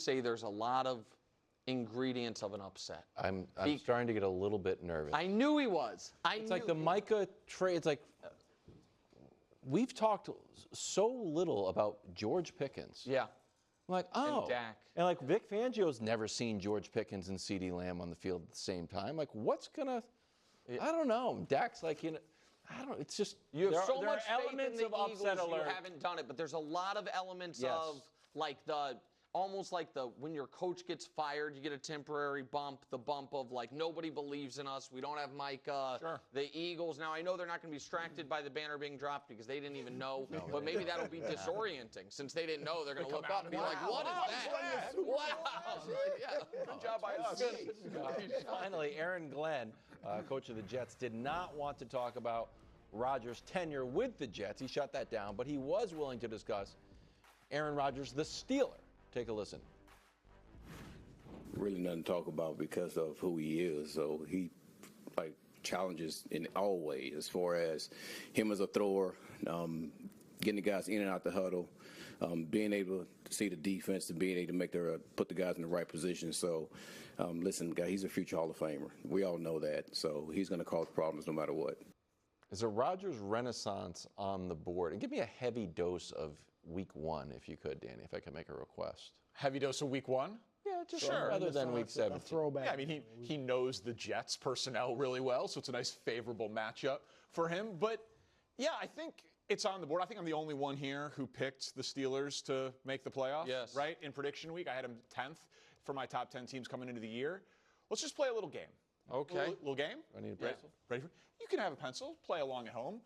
say there's a lot of ingredients of an upset. I'm starting to get a little bit nervous. I knew he was. It's like the Micah trade. It's like we've talked so little about George Pickens. Yeah. I'm like, oh. And Dak. And like Vic Fangio's never seen George Pickens and CeeDee Lamb on the field at the same time. Like, what's gonna? I don't know. Dak's like, you know, I don't know. It's just you have so much faith elements in the of upset Eagles, alert. you haven't done it, but there's a lot of elements of like almost like when your coach gets fired, you get a temporary bump, the bump of like nobody believes in us, we don't have Micah. Sure. The Eagles, now I know they're not going to be distracted by the banner being dropped because they didn't even know, but maybe that'll be disorienting. Since they didn't know, they're going to look up and be like, what is that? Wow. Yeah. Good job by us. Finally, Aaron Glenn, coach of the Jets, did not want to talk about Rodgers' tenure with the Jets. He shut that down, but he was willing to discuss Aaron Rodgers, the Steeler. Take a listen. Really nothing to talk about because of who he is. So he challenges in all ways as far as him as a thrower, getting the guys in and out the huddle, being able to see the defense and being able to make put the guys in the right position. So, listen, guy, he's a future Hall of Famer. We all know that. So he's going to cause problems no matter what. Is a Rodgers Renaissance on the board? And give me a heavy dose of week 1, if you could, Danny, if I could make a request. Heavy dose of week 1? Yeah, just sure. Rather than week 7. A throwback. Yeah, I mean, he knows the Jets personnel really well, so it's a nice favorable matchup for him. But, yeah, I think it's on the board. I think I'm the only one here who picked the Steelers to make the playoffs. Yes. Right? In prediction week, I had them 10th for my top 10 teams coming into the year. Let's just play a little game. Okay. Little game? I need a pencil. Ready for it? You can have a pencil. Play along at home.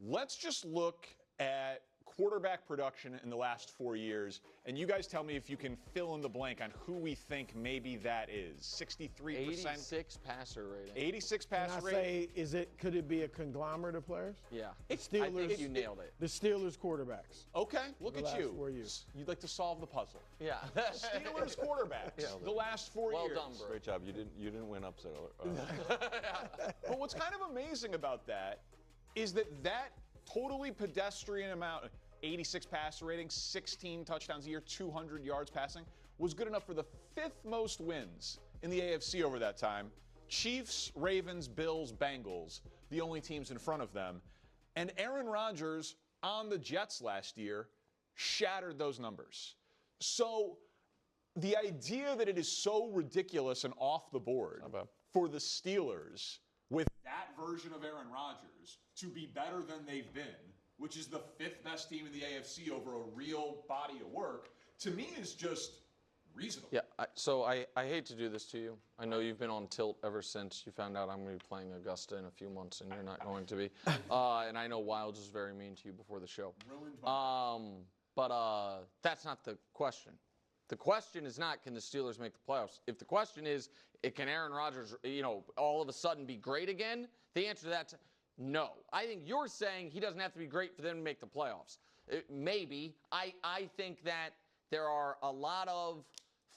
Let's just look at quarterback production in the last 4 years, and you guys tell me if you can fill in the blank on who we think maybe that is. 63%. 86 passer rating. 86 Can I passer rating. say, could it be a conglomerate of players? Yeah. Steelers, I think you nailed it. The Steelers quarterbacks. Okay, look The at last you. 4 years. You'd like to solve the puzzle. Yeah. Steelers quarterbacks the last 4 years. Well done, bro. Great job. You didn't win upset alert. But what's kind of amazing about that is that totally pedestrian amount, 86 passer rating, 16 touchdowns a year, 200 yards passing, was good enough for the 5th most wins in the AFC over that time. Chiefs, Ravens, Bills, Bengals, the only teams in front of them. And Aaron Rodgers on the Jets last year shattered those numbers. So the idea that it is so ridiculous and off the board for the Steelers with that version of Aaron Rodgers to be better than they've been, which is the 5th best team in the AFC over a real body of work, to me is just reasonable. Yeah, so I hate to do this to you. I know you've been on tilt ever since you found out I'm going to be playing Augusta in a few months, and you're not going to be. And I know Wilds was very mean to you before the show. Ruined my But that's not the question. The question is not, can the Steelers make the playoffs? If the question is, can Aaron Rodgers, all of a sudden be great again? The answer to that's no. I think you're saying he doesn't have to be great for them to make the playoffs. Maybe. I think that there are a lot of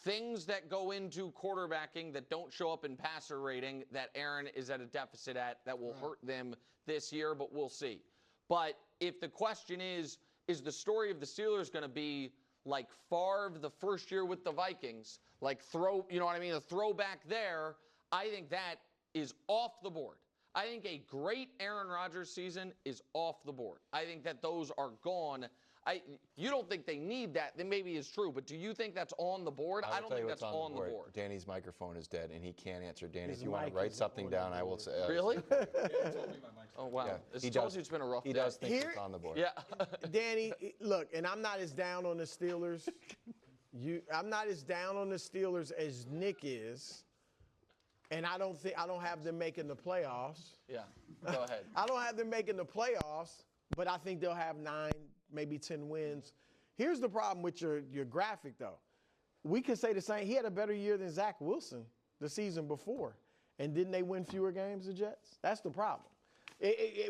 things that go into quarterbacking that don't show up in passer rating that Aaron is at a deficit at that will hurt them this year, but we'll see. But if the question is the story of the Steelers going to be like Favre the first year with the Vikings, like a throwback there, I think that is off the board. I think a great Aaron Rodgers season is off the board. I think that those are gone. You don't think they need that. That maybe is true, but do you think that's on the board? I don't think that's on the board. Danny's microphone is dead, and he can't answer. Danny, if you want to write something down, I will say. Really? Oh, wow. Yeah, He told you it's been a rough day. He does think it's on the board. Yeah. Danny, look, and I'm not as down on the Steelers. I'm not as down on the Steelers as Nick is. And I don't have them making the playoffs. Yeah. Go ahead. I don't have them making the playoffs, but I think they'll have 9, maybe 10 wins. Here's the problem with your graphic, though. We could say the same. He had a better year than Zach Wilson the season before. And didn't they win fewer games, the Jets? That's the problem.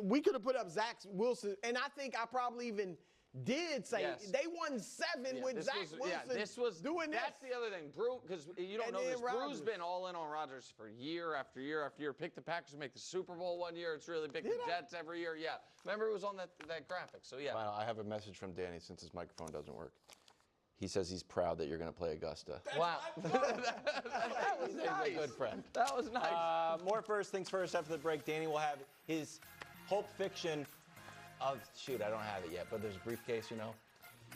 We could have put up Zach Wilson, and I think I probably even did say they won 7 with Zach Wilson doing this. That's the other thing. Because you don't know this. Drew's been all in on Rodgers for year after year after year. Picked the Packers to make the Super Bowl one year. It's really picked the Jets every year. Yeah. Remember, it was on that graphic. So, yeah. Wow, I have a message from Danny since his microphone doesn't work. He says he's proud that you're going to play Augusta. Wow. That was a good friend. That was nice. More first things first. After the break, Danny will have his Pulp Fiction of, shoot, I don't have it yet, but there's a briefcase, you know.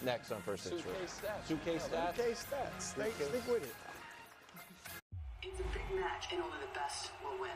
Next on First Things First. Suitcase stats. Suitcase stats. Stick with it. It's a big match, and only the best will win.